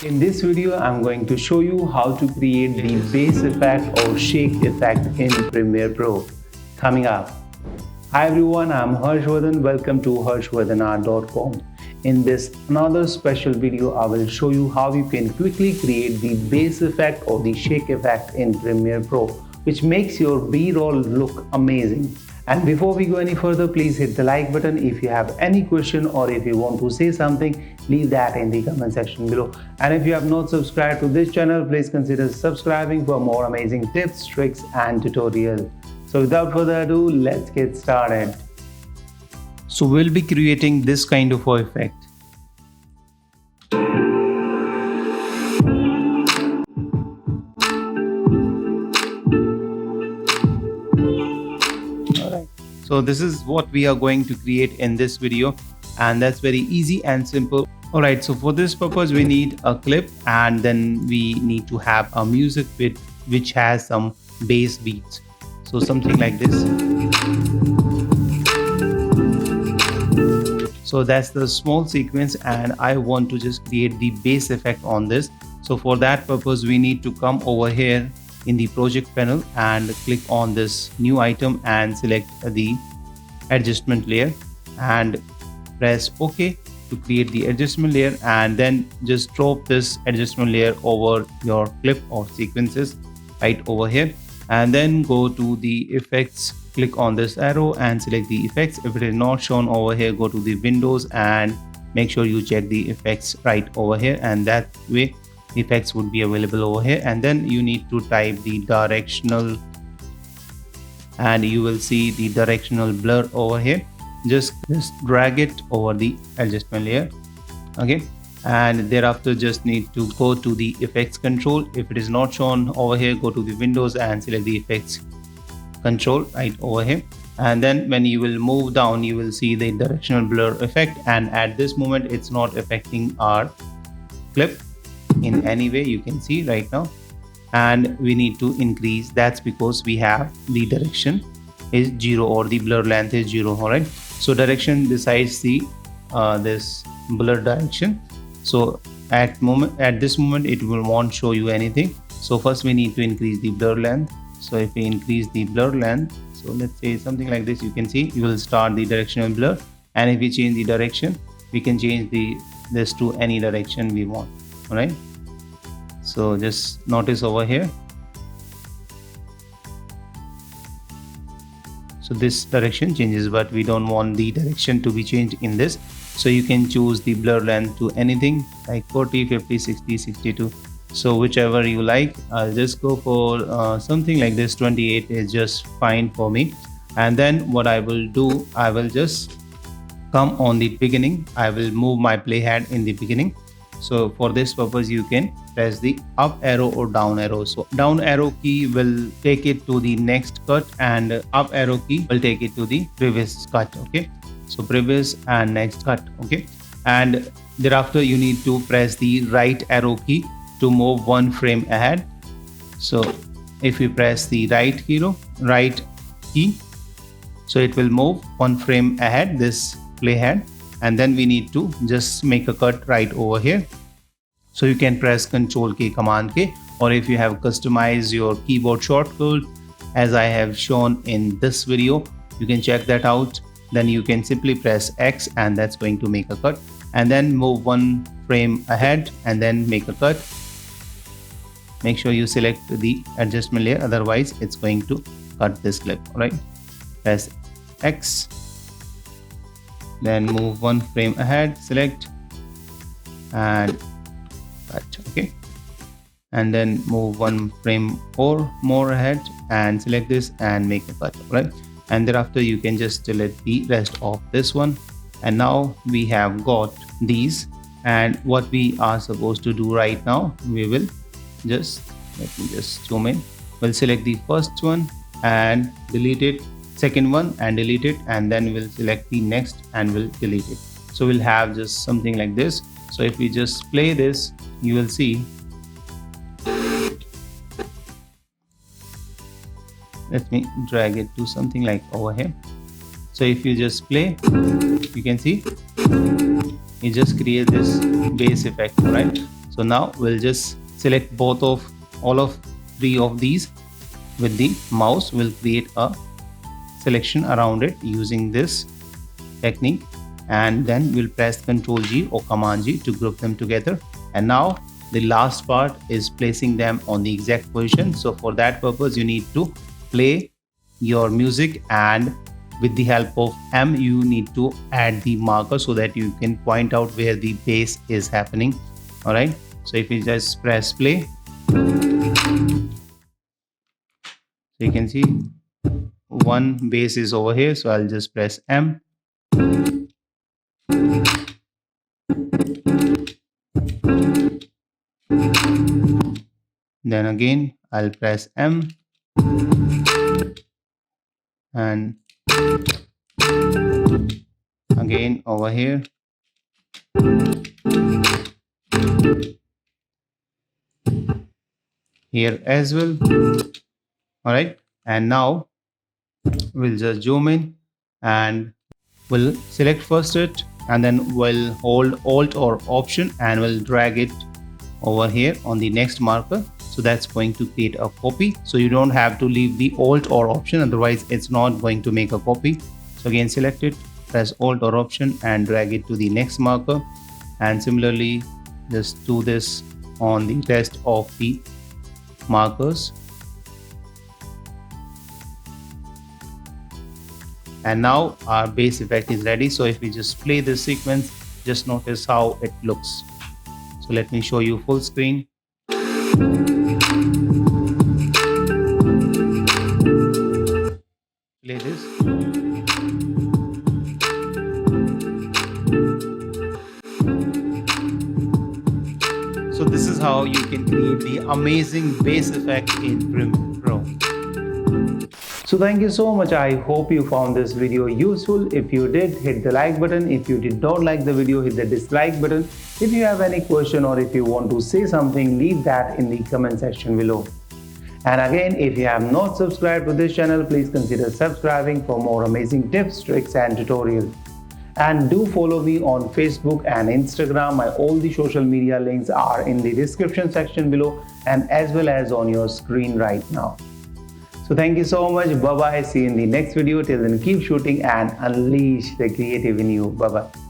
In this video, I'm going to show you how to create the bass effect or shake effect in Premiere Pro. Coming up. Hi everyone, I'm Harshvardhan. Welcome to harshvardhanart.com. In this another special video, I will show you how you can quickly create the bass effect or the shake effect in Premiere Pro, which makes your B-roll look amazing. And before we go any further, please hit the like button. If you have any question or if you want to say something, leave that in the comment section below. And if you have not subscribed to this channel, please consider subscribing for more amazing tips, tricks and tutorials. So without further ado, let's get started. So we'll be creating this kind of effect. So this is what we are going to create in this video, and that's very easy and simple. Alright, so for this purpose we need a clip, and then we need to have a music bit which has some bass beats. So something like this. So that's the small sequence, and I want to just create the bass effect on this. So for that purpose we need to come over here in the project panel and click on this new item and select the adjustment layer and press OK to create the adjustment layer, and then just drop this adjustment layer over your clip or sequences right over here, and then go to the effects, click on this arrow and select the effects. If it is not shown over here, go to the windows and make sure you check the effects right over here, and that way effects would be available over here. And then you need to type the directional, and you will see the directional blur over here. Just drag it over the adjustment layer, okay, and thereafter just need to go to the effects control. If it is not shown over here, go to the windows and select the effects control right over here, and then when you will move down, you will see the directional blur effect, and at this moment it's not affecting our clip in any way, you can see right now. And we need to increase, that's because we have the direction is 0 or the blur length is 0. All right, so direction decides the this blur direction. So at this moment it will won't show you anything. So first we need to increase the blur length. So if we increase the blur length, so let's say something like this, you can see you will start the directional blur, and if we change the direction, we can change this to any direction we want. All right, so just notice over here, so this direction changes, but we don't want the direction to be changed in this. So you can choose the blur length to anything like 40, 50, 60, 62, so whichever you like. I'll just go for something like this. 28 is just fine for me. And then what I will do, I will just come on the beginning, I will move my playhead in the beginning. So for this purpose you can press the up arrow or down arrow. So down arrow key will take it to the next cut, and up arrow key will take it to the previous cut. Okay, so previous and next cut. Okay, and thereafter you need to press the right arrow key to move one frame ahead. So if you press the right key, so it will move one frame ahead, this playhead, and then we need to just make a cut right over here. So you can press Ctrl K, Command K, or if you have customized your keyboard shortcut as I have shown in this video, you can check that out. Then you can simply press X, and that's going to make a cut, and then move one frame ahead and then make a cut. Make sure you select the adjustment layer, otherwise it's going to cut this clip. All right, press X, then move one frame ahead, select and cut. Okay, and then move one frame or more ahead and select this and make a cut. Right, and thereafter you can just delete the rest of this one. And now we have got these, and what we are supposed to do right now, we will just, let me just zoom in, we'll select the first one and delete it, second one and delete it, and then we'll select the next and we'll delete it. So we'll have just something like this. So if we just play this, you will see, let me drag it to something like over here. So if you just play, you can see it just creates this bass effect, right? So now we'll just select all of three of these with the mouse. We'll create a selection around it using this technique, and then we'll press Ctrl G or Command G to group them together. And now the last part is placing them on the exact position. So for that purpose you need to play your music, and with the help of M you need to add the marker so that you can point out where the bass is happening. Alright, so if you just press play, so you can see one bass is over here, so I'll just press M. Then again I'll press M, and again over here. Here as well. Alright, and now we'll just zoom in and we'll select first it, and then we'll hold Alt or Option and we'll drag it over here on the next marker. So that's going to create a copy. So you don't have to leave the Alt or Option, otherwise it's not going to make a copy. So again select it, press Alt or Option and drag it to the next marker, and similarly just do this on the rest of the markers. And now our bass effect is ready. So if we just play this sequence, just notice how it looks. So let me show you full screen. Play this. So this is how you can create the amazing bass effect in Premiere Pro. So thank you so much. I hope you found this video useful. If you did, hit the like button. If you did not like the video, hit the dislike button. If you have any question or if you want to say something, leave that in the comment section below. And again, if you have not subscribed to this channel, please consider subscribing for more amazing tips, tricks and tutorials. And do follow me on Facebook and Instagram. All the social media links are in the description section below and as well as on your screen right now. So thank you so much. Bye bye. See you in the next video. Till then, keep shooting and unleash the creative in you. Bye bye.